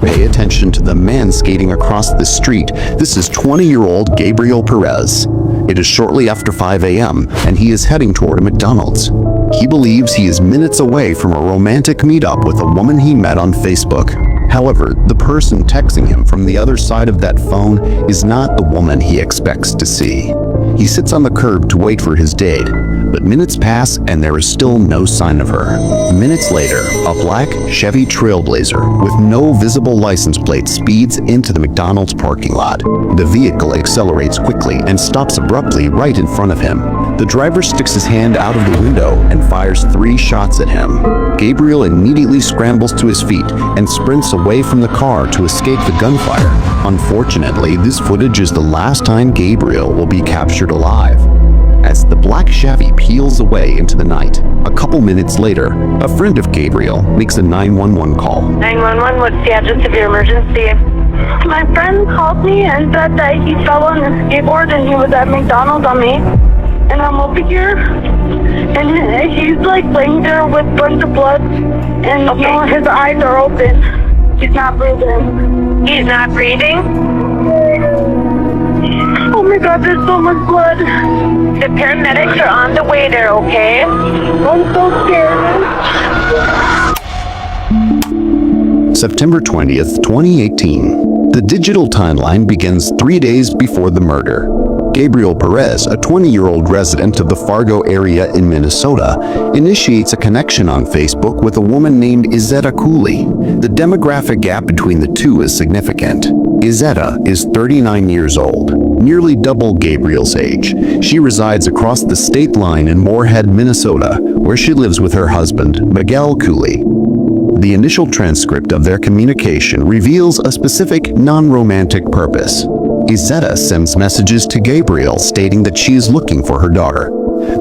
pay attention to the man skating across the street. This is 20-year-old Gabriel Perez. It is shortly after 5 a.m., and he is heading toward a McDonald's. He believes he is minutes away from a romantic meetup with a woman he met on Facebook. However, the person texting him from the other side of that phone is not the woman he expects to see. He sits on the curb to wait for his date, but minutes pass and there is still no sign of her. Minutes later, a black Chevy Trailblazer with no visible license plate speeds into the McDonald's parking lot. The vehicle accelerates quickly and stops abruptly right in front of him. The driver sticks his hand out of the window and fires 3 shots at him. Gabriel immediately scrambles to his feet and sprints away from the car to escape the gunfire. Unfortunately, this footage is the last time Gabriel will be captured alive. As the black Chevy peels away into the night, a couple minutes later, a friend of Gabriel makes a 911 call. 911, what's the address of your emergency? My friend called me and said that he fell on his skateboard and he was at McDonald's on me. And I'm over here, and he's like laying there with a bunch of blood, and his eyes are open. He's not breathing. He's not breathing? Oh my God, there's so much blood. The paramedics are on the way there, okay? I'm so scared. September 20th, 2018. The digital timeline begins 3 days before the murder. Gabriel Perez, a 20-year-old resident of the Fargo area in Minnesota, initiates a connection on Facebook with a woman named Miguel Cooley. The demographic gap between the two is significant. Miguel is 39 years old, nearly double Gabriel's age. She resides across the state line in Moorhead, Minnesota, where she lives with her husband, Miguel Cooley. The initial transcript of their communication reveals a specific non-romantic purpose. Miguel sends messages to Gabriel stating that she is looking for her daughter.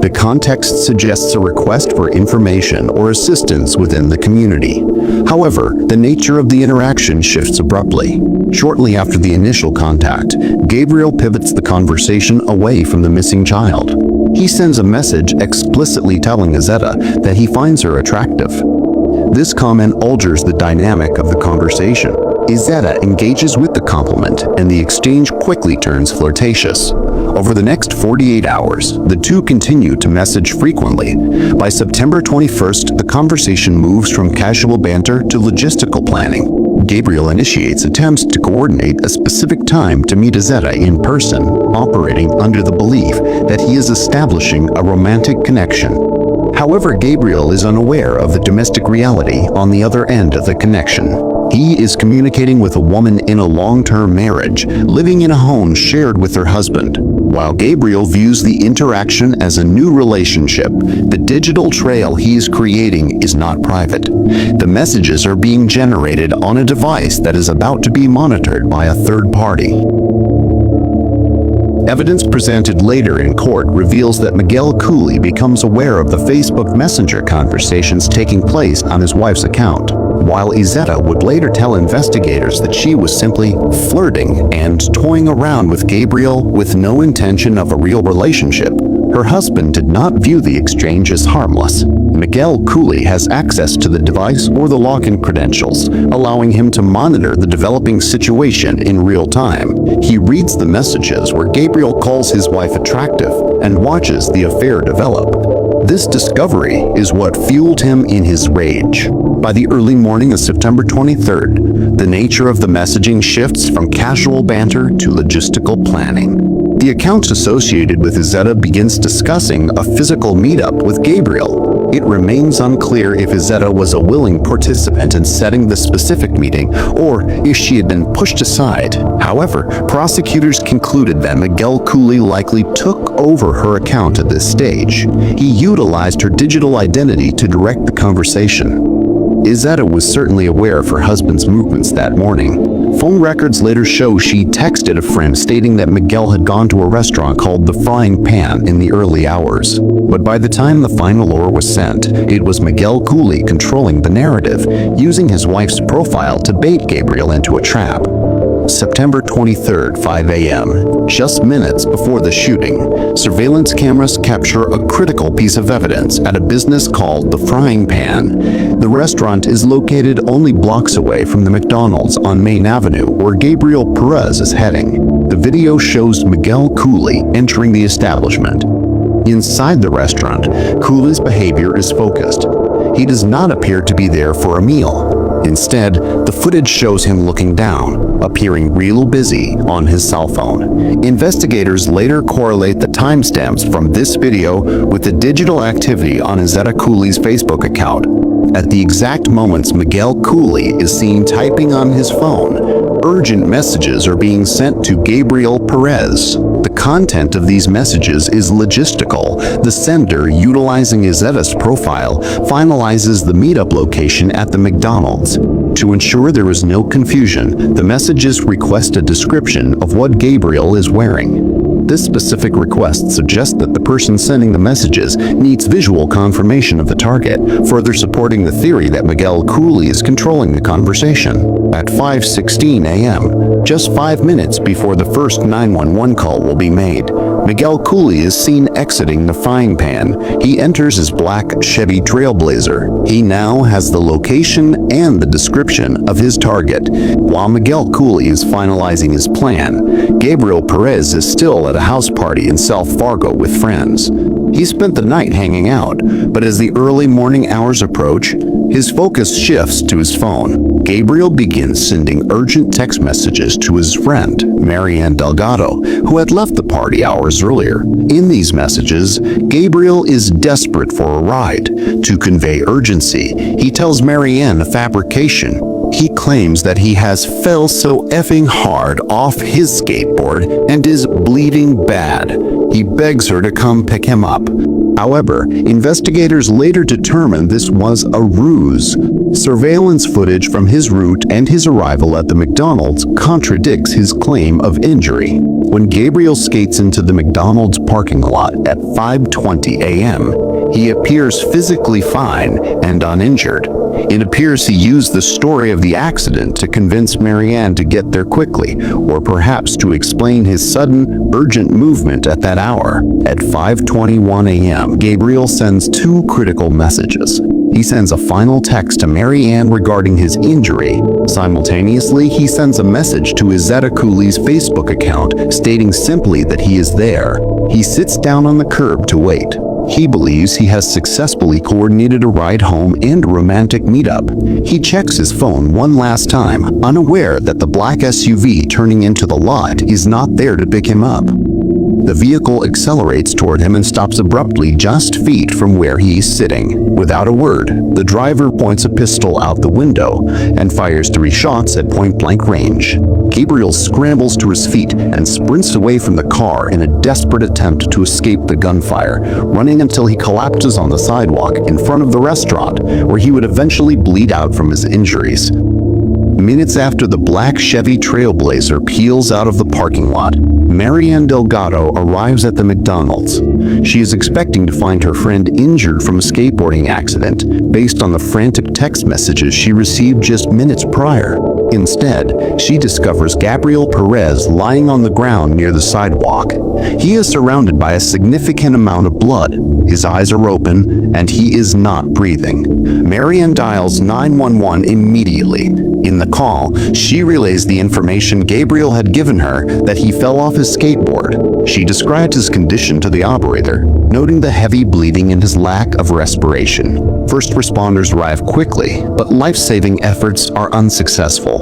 The context suggests a request for information or assistance within the community. However, the nature of the interaction shifts abruptly. Shortly after the initial contact, Gabriel pivots the conversation away from the missing child. He sends a message explicitly telling Miguel that he finds her attractive. This comment alters the dynamic of the conversation. Miguel engages with the compliment, and the exchange quickly turns flirtatious. Over the next 48 hours, the two continue to message frequently. By September 21st, the conversation moves from casual banter to logistical planning. Gabriel initiates attempts to coordinate a specific time to meet Miguel in person, operating under the belief that he is establishing a romantic connection. However, Gabriel is unaware of the domestic reality on the other end of the connection. He is communicating with a woman in a long-term marriage, living in a home shared with her husband. While Gabriel views the interaction as a new relationship, the digital trail he is creating is not private. The messages are being generated on a device that is about to be monitored by a third party. Evidence presented later in court reveals that Miguel Cooley becomes aware of the Facebook Messenger conversations taking place on his wife's account, while Miguel would later tell investigators that she was simply flirting and toying around with Gabriel with no intention of a real relationship. Her husband did not view the exchange as harmless. Miguel Cooley has access to the device or the login credentials, allowing him to monitor the developing situation in real time. He reads the messages where Gabriel calls his wife attractive and watches the affair develop. This discovery is what fueled him in his rage. By the early morning of September 23rd, the nature of the messaging shifts from casual banter to logistical planning. The account associated with Miguel begins discussing a physical meetup with Gabriel. It remains unclear if Miguel was a willing participant in setting the specific meeting or if she had been pushed aside. However, prosecutors concluded that Miguel Cooley likely took over her account at this stage. He utilized her digital identity to direct the conversation. Miguel was certainly aware of her husband's movements that morning. Phone records later show she texted a friend stating that Miguel had gone to a restaurant called the Frying Pan in the early hours. But by the time the final order was sent, it was Miguel Cooley controlling the narrative, using his wife's profile to bait Gabriel into a trap. September 23rd, 5 a.m. Just minutes before the shooting, surveillance cameras capture a critical piece of evidence at a business called The Frying Pan. The restaurant is located only blocks away from the McDonald's on Main Avenue, where Gabriel Perez is heading. The video shows Miguel Cooley entering the establishment. Inside the restaurant, Cooley's behavior is focused. He does not appear to be there for a meal. Instead, the footage shows him looking down, appearing real busy on his cell phone. Investigators later correlate the timestamps from this video with the digital activity on Cooley's Facebook account. At the exact moments Miguel Cooley is seen typing on his phone, urgent messages are being sent to Gabriel Perez. The content of these messages is logistical. The sender, utilizing Izeta's profile, finalizes the meetup location at the McDonald's. To ensure there is no confusion, the messages request a description of what Gabriel is wearing. This specific request suggests that the person sending the messages needs visual confirmation of the target, further supporting the theory that Miguel Cooley is controlling the conversation. At 5:16 a.m., just 5 minutes before the first 911 call will be made, Miguel Cooley is seen exiting the Frying Pan. He enters his black Chevy Trailblazer. He now has the location and the description of his target. While Miguel Cooley is finalizing his plan, Gabriel Perez is still at a house party in South Fargo with friends. He spent the night hanging out, but as the early morning hours approach, his focus shifts to his phone. Gabriel begins sending urgent text messages to his friend, Marianne Delgado, who had left the party hours earlier. In these messages, Gabriel is desperate for a ride. To convey urgency, he tells Marianne a fabrication. He claims that he has fell so effing hard off his skateboard and is bleeding bad. He begs her to come pick him up. However, investigators later determined this was a ruse. Surveillance footage from his route and his arrival at the McDonald's contradicts his claim of injury. When Gabriel skates into the McDonald's parking lot at 5:20 a.m., he appears physically fine and uninjured. It appears he used the story of the accident to convince Marianne to get there quickly, or perhaps to explain his sudden, urgent movement at that hour. At 5:21 a.m., Gabriel sends two critical messages. He sends a final text to Marianne regarding his injury. Simultaneously, he sends a message to Cooley's Facebook account, stating simply that he is there. He sits down on the curb to wait. He believes he has successfully coordinated a ride home and a romantic meetup. He checks his phone one last time, unaware that the black SUV turning into the lot is not there to pick him up. The vehicle accelerates toward him and stops abruptly just feet from where he is sitting. Without a word, the driver points a pistol out the window and fires 3 shots at point-blank range. Gabriel scrambles to his feet and sprints away from the car in a desperate attempt to escape the gunfire, running until he collapses on the sidewalk in front of the restaurant, where he would eventually bleed out from his injuries. Minutes after the black Chevy Trailblazer peels out of the parking lot, Marianne Delgado arrives at the McDonald's. She is expecting to find her friend injured from a skateboarding accident based on the frantic text messages she received just minutes prior. Instead, she discovers Gabriel Perez lying on the ground near the sidewalk. He is surrounded by a significant amount of blood. His eyes are open, and he is not breathing. Marianne dials 911 immediately. In the call, she relays the information Gabriel had given her that he fell off his skateboard. She describes his condition to the operator, noting the heavy bleeding and his lack of respiration. First responders arrive quickly, but life-saving efforts are unsuccessful.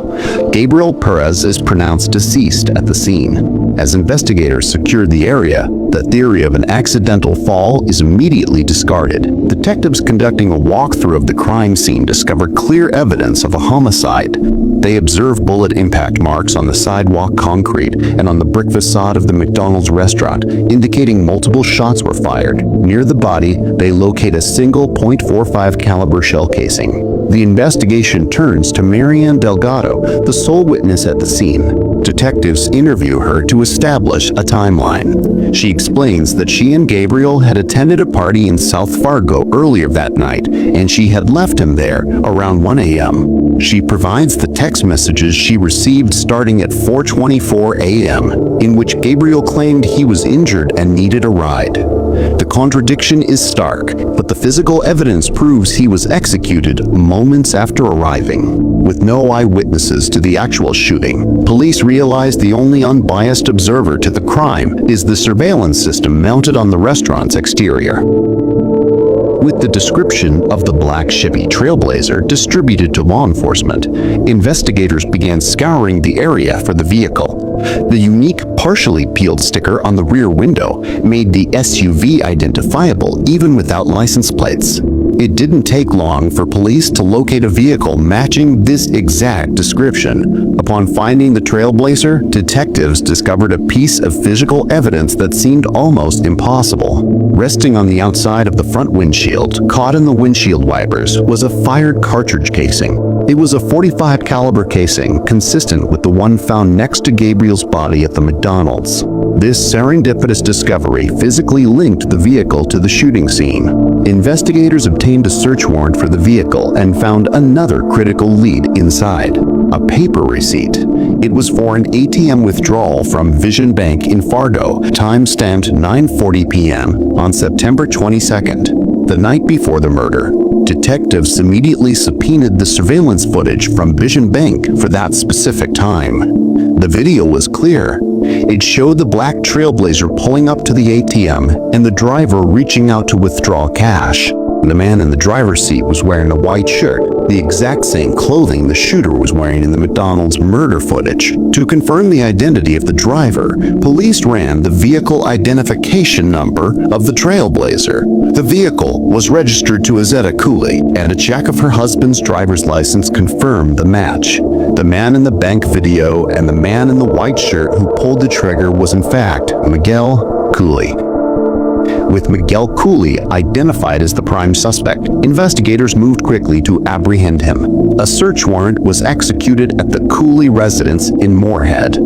Gabriel Perez is pronounced deceased at the scene. As investigators secure the area, the theory of an accidental fall is immediately discarded. Detectives conducting a walkthrough of the crime scene discover clear evidence of a homicide. They observe bullet impact marks on the sidewalk concrete and on the brick facade of the McDonald's restaurant, indicating multiple shots were fired. Near the body, they locate a single .45 caliber shell casing. The investigation turns to Marianne Delgado, the sole witness at the scene. Detectives interview her to establish a timeline. She explains that she and Gabriel had attended a party in South Fargo earlier that night, and she had left him there around 1 a.m. She provides the text messages she received starting at 4:24 a.m., in which Gabriel claimed he was injured and needed a ride. The contradiction is stark, but the physical evidence proves he was executed moments after arriving. With no eyewitnesses to the actual shooting, police realize the only unbiased observer to the crime is the surveillance system mounted on the restaurant's exterior. With the description of the black Chevy Trailblazer distributed to law enforcement, investigators began scouring the area for the vehicle. The unique partially peeled sticker on the rear window made the SUV identifiable even without license plates. It didn't take long for police to locate a vehicle matching this exact description. Upon finding the Trailblazer, detectives discovered a piece of physical evidence that seemed almost impossible. Resting on the outside of the front windshield, caught in the windshield wipers, was a fired cartridge casing. It was a .45 caliber casing, consistent with the one found next to Gabriel's body at the McDonald's. This serendipitous discovery physically linked the vehicle to the shooting scene. Investigators obtained a search warrant for the vehicle and found another critical lead inside: a paper receipt. It was for an ATM withdrawal from Vision Bank in Fargo, time-stamped 9:40 p.m. on September 22nd, the night before the murder. Detectives immediately subpoenaed the surveillance footage from Vision Bank for that specific time. The video was clear. It showed the black Trailblazer pulling up to the ATM and the driver reaching out to withdraw cash. The man in the driver's seat was wearing a white shirt, the exact same clothing the shooter was wearing in the McDonald's murder footage. To confirm the identity of the driver, police ran the vehicle identification number of the Trailblazer. The vehicle was registered to Miguel Cooley, and a check of her husband's driver's license confirmed the match. The man in the bank video and the man in the white shirt who pulled the trigger was in fact Miguel Cooley. With Miguel Cooley identified as the prime suspect, investigators moved quickly to apprehend him. A search warrant was executed at the Cooley residence in Moorhead.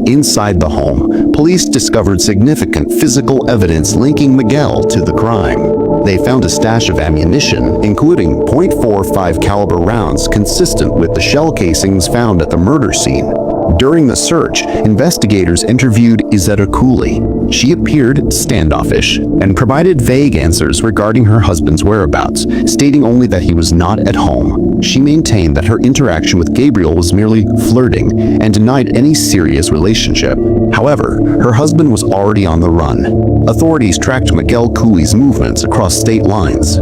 Inside the home, police discovered significant physical evidence linking Miguel to the crime. They found a stash of ammunition, including .45 caliber rounds consistent with the shell casings found at the murder scene. During the search, investigators interviewed Miguel Cooley. She appeared standoffish and provided vague answers regarding her husband's whereabouts, stating only that he was not at home. She maintained that her interaction with Gabriel was merely flirting and denied any serious relationship. However, her husband was already on the run. Authorities tracked Miguel Cooley's movements across state lines.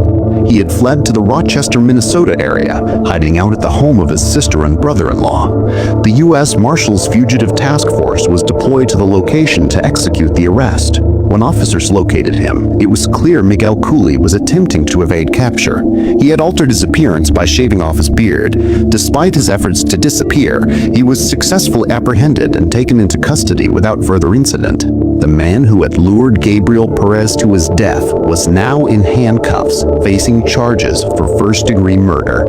He had fled to the Rochester, Minnesota area, hiding out at the home of his sister and brother-in-law. The U.S. Marshals Fugitive Task Force was deployed to the location to execute the arrest. When officers located him, it was clear Miguel Cooley was attempting to evade capture. He had altered his appearance by shaving off his beard. Despite his efforts to disappear, he was successfully apprehended and taken into custody without further incident. The man who had lured Gabriel Perez to his death was now in handcuffs, facing charges for first-degree murder.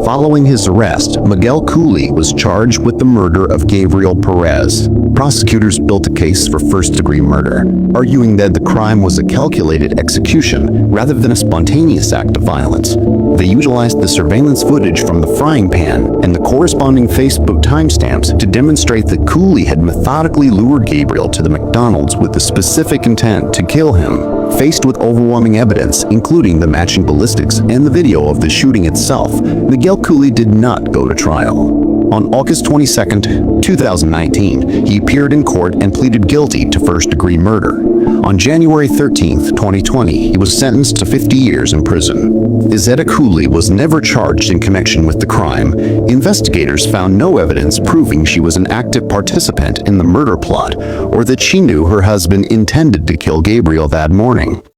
Following his arrest, Miguel Cooley was charged with the murder of Gabriel Perez. Prosecutors built a case for first-degree murder, arguing that the crime was a calculated execution rather than a spontaneous act of violence. They utilized the surveillance footage from the frying pan and the corresponding Facebook timestamps to demonstrate that Cooley had methodically lured Gabriel to the McDonald's with the specific intent to kill him. Faced with overwhelming evidence, including the matching ballistics and the video of the shooting itself, Miguel Cooley did not go to trial. On August 22, 2019, he appeared in court and pleaded guilty to first-degree murder. On January 13, 2020, he was sentenced to 50 years in prison. Miguel Cooley was never charged in connection with the crime. Investigators found no evidence proving she was an active participant in the murder plot or that she knew her husband intended to kill Gabriel that morning.